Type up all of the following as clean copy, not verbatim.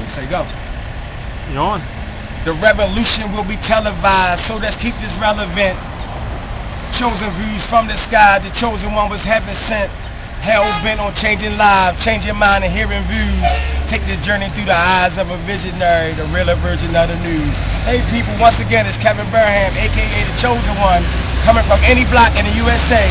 Say go. You on? The revolution will be televised, so let's keep this relevant. Chosen views from the sky, the chosen one was heaven sent. Hell bent on changing lives, changing mind and hearing views. Take this journey through the eyes of a visionary, the realer version of the news. Hey people, once again, it's Kevin Burnham, aka the chosen one, coming from any block in the USA.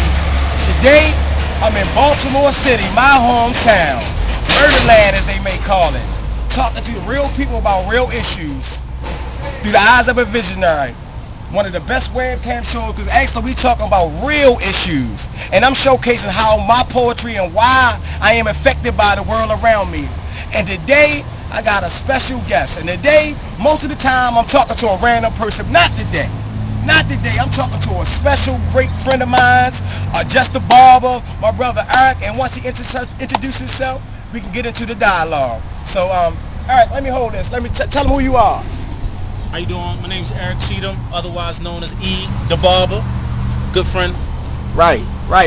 Today, I'm in Baltimore City, my hometown, Murderland as they may call it, talking to real people about real issues through the eyes of a visionary. One of the best webcam shows, because actually we talking about real issues, and I'm showcasing how my poetry and why I am affected by the world around me. And today I got a special guest, and today most of the time I'm talking to a random person. Not today, I'm talking to a special great friend of mine, just a barber, my brother Eric, and once he introduces himself, we can get into the dialogue. So Eric, let me hold this, let me tell him who you are. How you doing? My name's Eric Cheatham, otherwise known as E, the barber. Good friend. Right,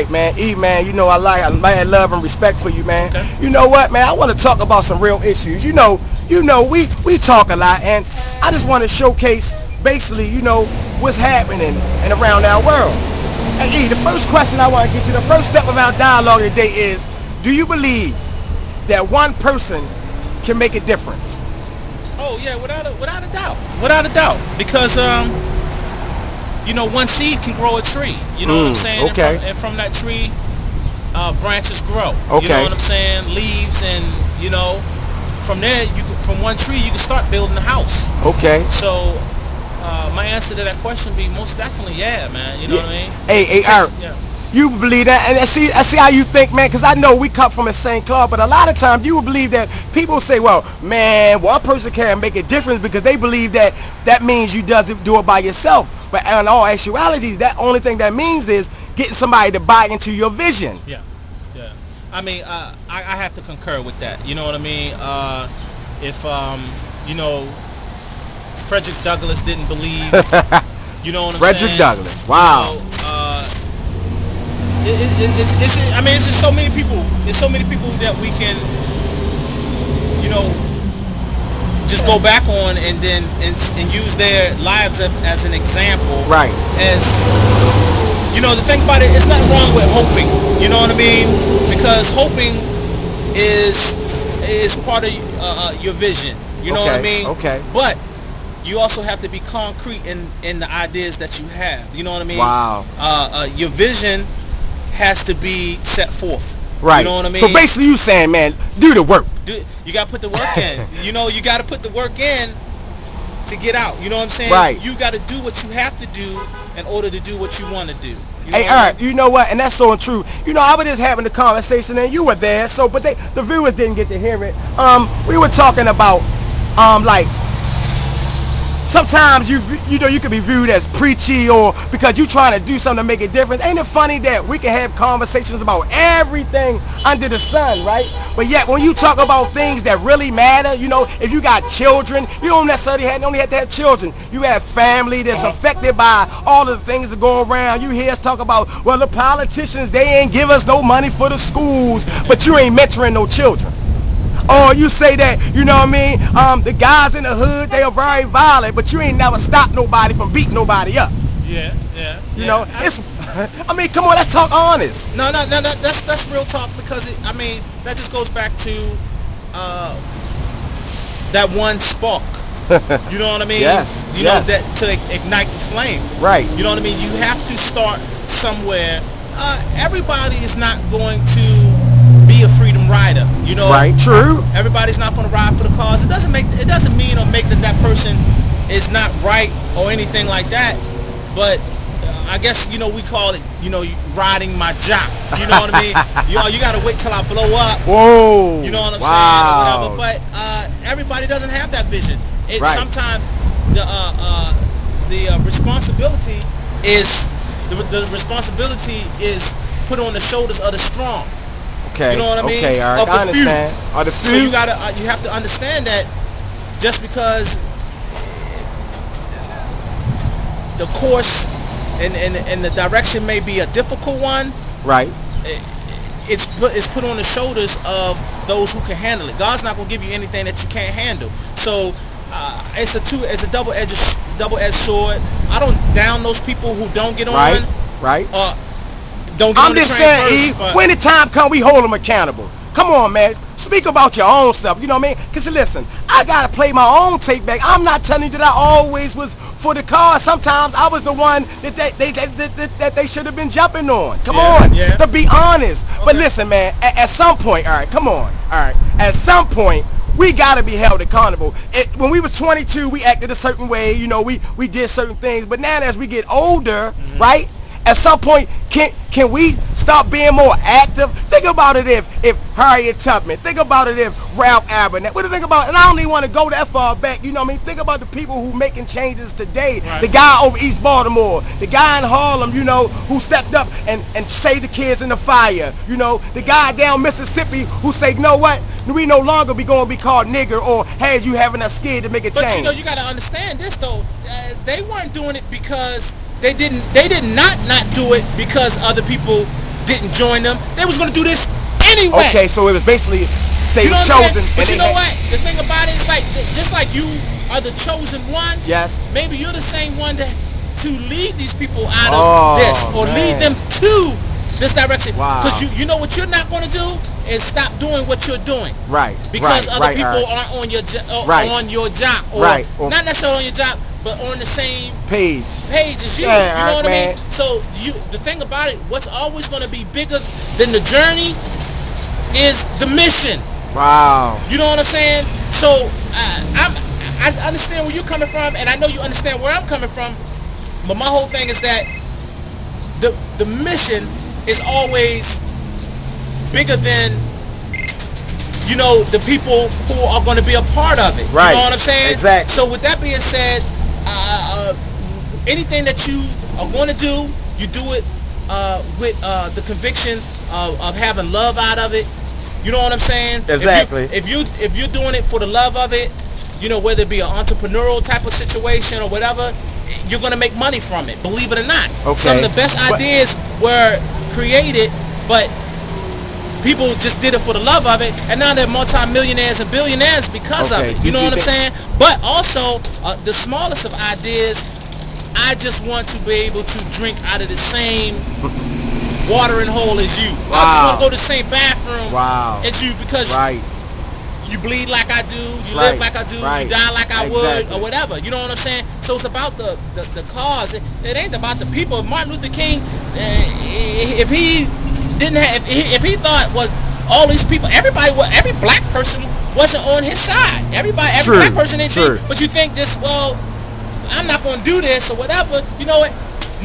man. E, man, you know I love and respect for you, man. Okay. You know what, man? I want to talk about some real issues. You know, we talk a lot, and I just want to showcase basically, what's happening and around our world. And E, the first question I want to get to, the first step of our dialogue today is, do you believe that one person can make a difference? Oh yeah, without a doubt, because one seed can grow a tree. You know what I'm saying? Okay. And from that tree, branches grow. Okay. You know what I'm saying? Leaves, and from there, from one tree you can start building a house. Okay. So my answer to that question be most definitely yeah, man. You know what I mean? Hey, Eric. Yeah. You believe that, and I see how you think, man, because I know we come from the same club, but a lot of times you would believe that people say, well, man, one person can't make a difference because they believe that means you doesn't do it by yourself. But in all actuality, that only thing that means is getting somebody to buy into your vision. Yeah. I mean, I have to concur with that. You know what I mean? If Frederick Douglass didn't believe, you know what I'm saying? Frederick Douglass, wow. It's just so many people. There's so many people that we can, just go back on and then and use their lives as an example. Right. As the thing about it, it's not wrong with hoping. You know what I mean? Because hoping is part of your vision. You know what I mean? Okay. But you also have to be concrete in the ideas that you have. You know what I mean? Wow. Your vision has to be set forth. Right. You know what I mean? So basically you saying, man, do the work. You got to put the work in. You got to put the work in to get out. You know what I'm saying? Right. You got to do what you have to do in order to do what you want to do. Hey, Eric, you know what? And that's so true. I was just having a conversation, and you were there, but the viewers didn't get to hear it. We were talking about, sometimes you can be viewed as preachy or because you trying to do something to make a difference. Ain't it funny that we can have conversations about everything under the sun, right? But yet when you talk about things that really matter, if you got children, you don't necessarily only have to have children. You have family that's affected by all of the things that go around. You hear us talk about, well, the politicians, they ain't give us no money for the schools, but you ain't mentoring no children. Or you say that, the guys in the hood, they are very violent, but you ain't never stopped nobody from beating nobody up. Yeah. Come on, let's talk honest. No, that's real talk, because that just goes back to that one spark. You know what I mean? Yes. That to ignite the flame. Right. You know what I mean? You have to start somewhere. Everybody is not going to be a freedom rider, Right, true. Everybody's not going to ride for the cause. It doesn't mean or make that person is not right or anything like that. But I guess we call it riding my jock. You know what I mean? You got to wait till I blow up. Whoa. You know what I'm saying? Or whatever. But everybody doesn't have that vision. Right. Sometimes the responsibility is put on the shoulders of the strong. Okay. You know what I mean? Okay, Eric, I understand. So you have to understand that just because the course and the direction may be a difficult one, right? It's put on the shoulders of those who can handle it. God's not gonna give you anything that you can't handle. So it's a double-edged sword. I don't down those people who don't get on. Right. Don't get I'm on the just train saying, first, when the time come, we hold them accountable. Come on, man. Speak about your own stuff. You know what I mean? Because listen, I gotta play my own tape back. I'm not telling you that I always was for the cause. Sometimes I was the one that they should have been jumping on. Come on, to be honest. Okay. But listen, man. At some point, all right. Come on, all right. At some point, we gotta be held accountable. When we was 22, we acted a certain way. You know, we did certain things. But now, as we get older, right? At some point, can we stop being more active? Think about it if Harriet Tubman. Think about it if Ralph Abernathy. What do you think about? And I don't even want to go that far back. You know what I mean? Think about the people who making changes today. Right. The guy over East Baltimore, the guy in Harlem, you know, who stepped up and saved the kids in the fire. You know, the guy down Mississippi who said, you know what? We no longer be going to be called nigger, or hey, you having a skid to make a change. But you know, you got to understand this though. They weren't doing it because they did not do it because other people didn't join them. They was going to do this anyway. Okay, so it was basically they were chosen. But you know what? The thing about it is, like, just like you are the chosen one. Yes. Maybe you're the same one to lead these people out of this, or lead them to this direction. Wow. Because you know what you're not going to do is stop doing what you're doing. Right. Because other people aren't on your on your job, or not necessarily on your job, but on the same page as you. You know what I mean? So the thing about it, what's always going to be bigger than the journey is the mission. Wow. You know what I'm saying? So I understand where you're coming from, and I know you understand where I'm coming from. But my whole thing is that the mission is always bigger than, you know, the people who are going to be a part of it. Right. You know what I'm saying? Exactly. So with that being said, anything that you are going to do, you do it with the conviction of having love out of it. You know what I'm saying? Exactly. If you're doing it for the love of it, you know, whether it be an entrepreneurial type of situation or whatever, you're going to make money from it, believe it or not. Okay. Some of the best ideas were created, but people just did it for the love of it, and now they're multi-millionaires and billionaires because of it. You know what I'm saying? But also, the smallest of ideas, I just want to be able to drink out of the same watering hole as you. Wow. I just want to go to the same bathroom as you, because you bleed like I do, you live like I do, you die like I would, or whatever. You know what I'm saying? So it's about the cause. It ain't about the people. Martin Luther King, if he didn't have, if he thought all these people, every black person wasn't on his side. Every black person didn't think. But you think this, well, I'm not going to do this or whatever. You know what?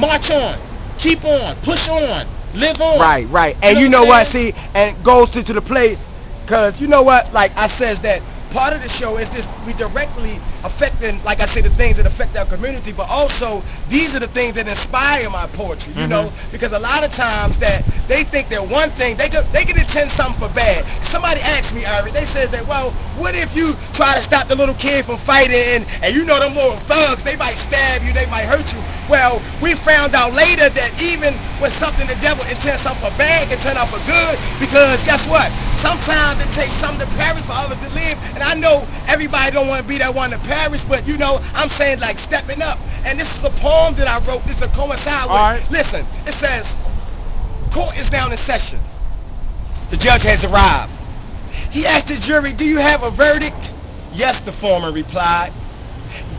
March on, keep on, push on, live on. Right. And you know what? See, and it goes to the play. Because, you know what, like I says that part of the show is this, we directly affecting, like I say, the things that affect our community, but also these are the things that inspire my poetry, you know, because a lot of times that they think that one thing, they can intend something for bad. Somebody asked me, Ari, they said that, well, what if you try to stop the little kid from fighting, and you know them little thugs, they might stab you, they might hurt you. Well, we found out later that even when something, the devil intends something for bad, can turn out for good, because guess what? Sometimes it takes something to perish for others to live, and I know everybody don't want to be that one to perish, but you know, I'm saying like stepping up. And this is a poem that I wrote. This is a coincide with. Listen, it says, court is now in session. The judge has arrived. He asked the jury, do you have a verdict? Yes, the foreman replied.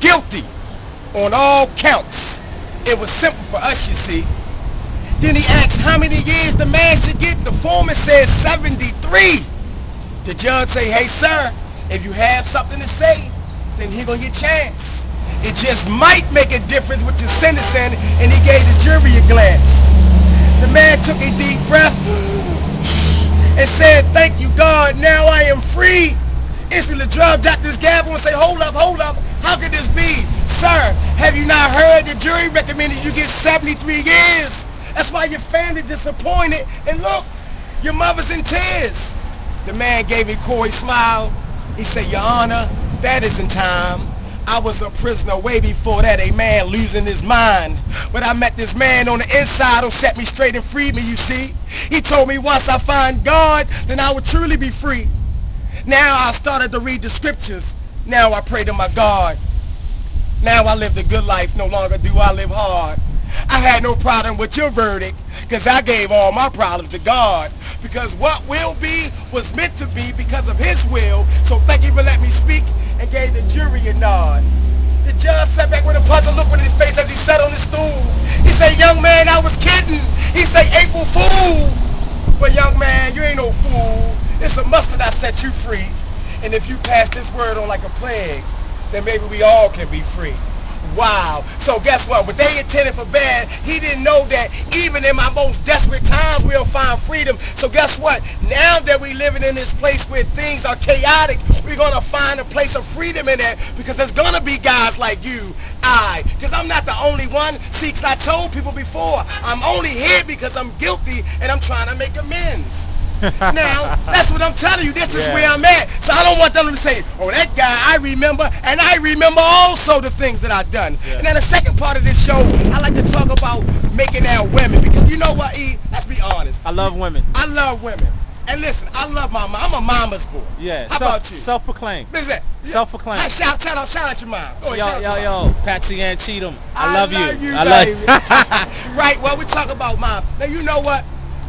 Guilty on all counts. It was simple for us, you see. Then he asked how many years the man should get. The foreman said 73. The judge say, hey sir, if you have something to say, then he gonna get a chance. It just might make a difference with your sentencing. And he gave the jury a glance. The man took a deep breath and said, thank you God, now I am free. Instantly the judge dropped his gavel and say, hold up, how could this be? Sir, have you not heard the jury recommended you get 73 years? That's why your family disappointed. And look, your mother's in tears. The man gave a coy smile. He said, Your Honor, that isn't time. I was a prisoner way before that, a man losing his mind. But I met this man on the inside who set me straight and freed me, you see. He told me once I find God, then I would truly be free. Now I started to read the scriptures. Now I pray to my God. Now I live the good life. No longer do I live hard. I had no problem with your verdict, because I gave all my problems to God. Because what will be was meant to be because of his will. So thank you for letting me speak, and gave the jury a nod. The judge sat back with a puzzled look on his face as he sat on his stool. He said, young man, I was kidding. He said, April Fool. But young man, you ain't no fool. It's a must that I set you free. And if you pass this word on like a plague, then maybe we all can be free. Wow. So guess what? What they intended for bad, he didn't know that even in my most desperate times we'll find freedom. So guess what? Now that we're living in this place where things are chaotic, we're going to find a place of freedom in it, because there's going to be guys like you, because I'm not the only one. See, 'cause I told people before, I'm only here because I'm guilty and I'm trying to make amends. Now, that's what I'm telling you. This is where I'm at. So I don't want them to say, oh, that guy, I remember, and I remember also the things that I've done. And then the second part of this show, I like to talk about making out women, because you know what, E? Let's be honest. I love women. I love women. And listen, I love my mom. I'm a mama's boy. Yeah. How about you? Self-proclaimed. Listen, Self-proclaimed. Hey, shout out your mom. Go ahead, Yo, Patsy Ann Cheatham. I love you. I love you. Right, well, we talk about mom. Now, you know what?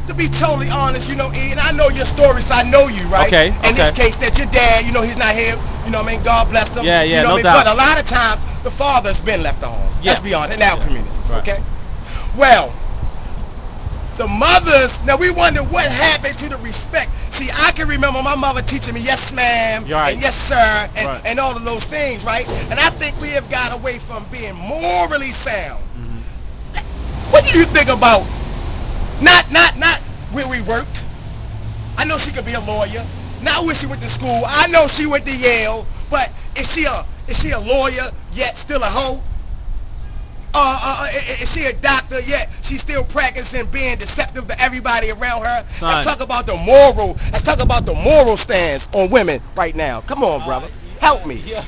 To be totally honest, you know, E, and I know your story, so I know you, right? Okay. In this case, that your dad, you know, he's not here. You know what I mean? God bless him. Yeah, you know no what I mean? doubt. But a lot of times, the father's been left at home. Let's be honest, in our communities, okay? Well, the mothers, now we wonder what happened to the respect. See, I can remember my mother teaching me, yes, ma'am, and yes, sir, and all of those things, right? And I think we have got away from being morally sound. What do you think about not where we worked? I know she could be a lawyer. Not where she went to school. I know she went to Yale, but is she a lawyer yet still a hoe? Is she a doctor yet she's still practicing being deceptive to everybody around her? Let's talk about the moral. Let's talk about the moral stance on women right now. Come on, brother, help me. Yeah,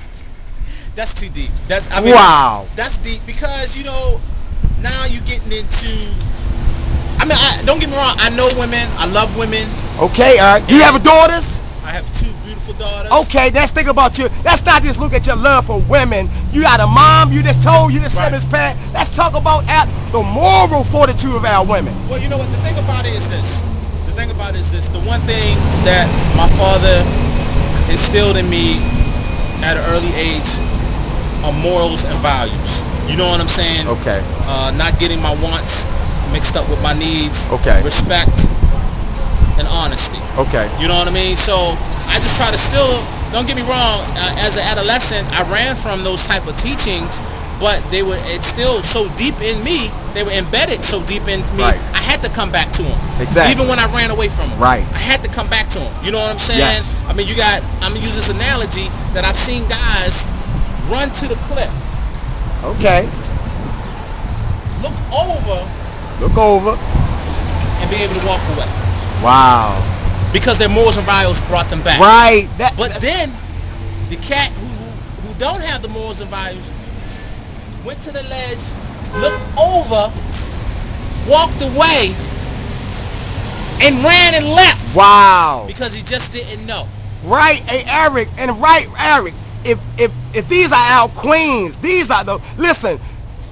that's too deep. Wow. That's deep, because you know now you're getting into. I mean, don't get me wrong. I know women. I love women. Okay, do you have daughters? I have 2 beautiful daughters. Okay, let's think about you. Let's not just look at your love for women. You got a mom. You just told you just said Miss Pat. Let's talk about the moral fortitude of our women. Well, you know what? The thing about it is this. The one thing that my father instilled in me at an early age are morals and values. You know what I'm saying? Okay. Not getting my wants mixed up with my needs. Okay. Respect and honesty. Okay. You know what I mean? So I just try to still, don't get me wrong, as an adolescent, I ran from those type of teachings, but it's still so deep in me. They were embedded so deep in me. Right. I had to come back to them. Exactly. Even when I ran away from them. Right. I had to come back to them. You know what I'm saying? Yes. I mean, I'm gonna use this analogy that I've seen guys run to the cliff. Okay. Look over. And be able to walk away. Wow. Because their morals and values brought them back. Right. But then the cat who don't have the morals and values went to the ledge, looked over, walked away, and ran and left. Wow. Because he just didn't know. Right, hey Eric, Eric. If these are our queens, these are the, listen,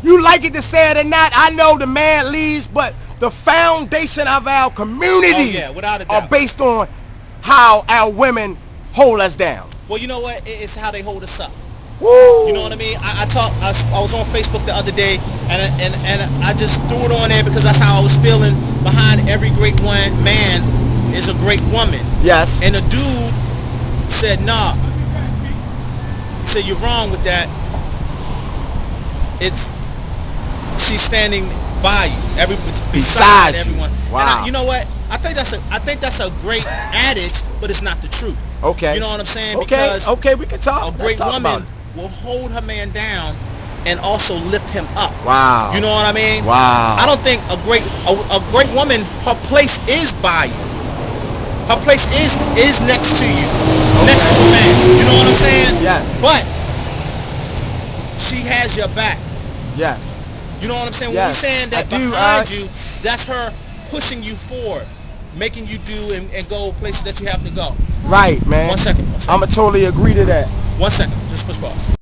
you like it to say it or not, I know the man leaves, but the foundation of our communities without a doubt, are based on how our women hold us down. Well, you know what? It's how they hold us up. Woo. You know what I mean? I was on Facebook the other day, and I just threw it on there because that's how I was feeling. Behind every great man is a great woman. Yes. And the dude said, nah. He said, you're wrong with that. She's standing by you, beside everyone. Wow. And you know what? I think that's a great adage, but it's not the truth. Okay. You know what I'm saying? Okay. Because okay, we can talk. A great woman will hold her man down and also lift him up. Wow. You know what I mean? Wow. I don't think a great woman, her place is by you. Her place is next to you, next to the man. You know what I'm saying? Yes. But she has your back. Yes. You know what I'm saying? When we're saying that behind you, that's her pushing you forward, making you do and go places that you have to go. Right, man. 1 second. 1 second. I'ma totally agree to that. 1 second. Just push pause.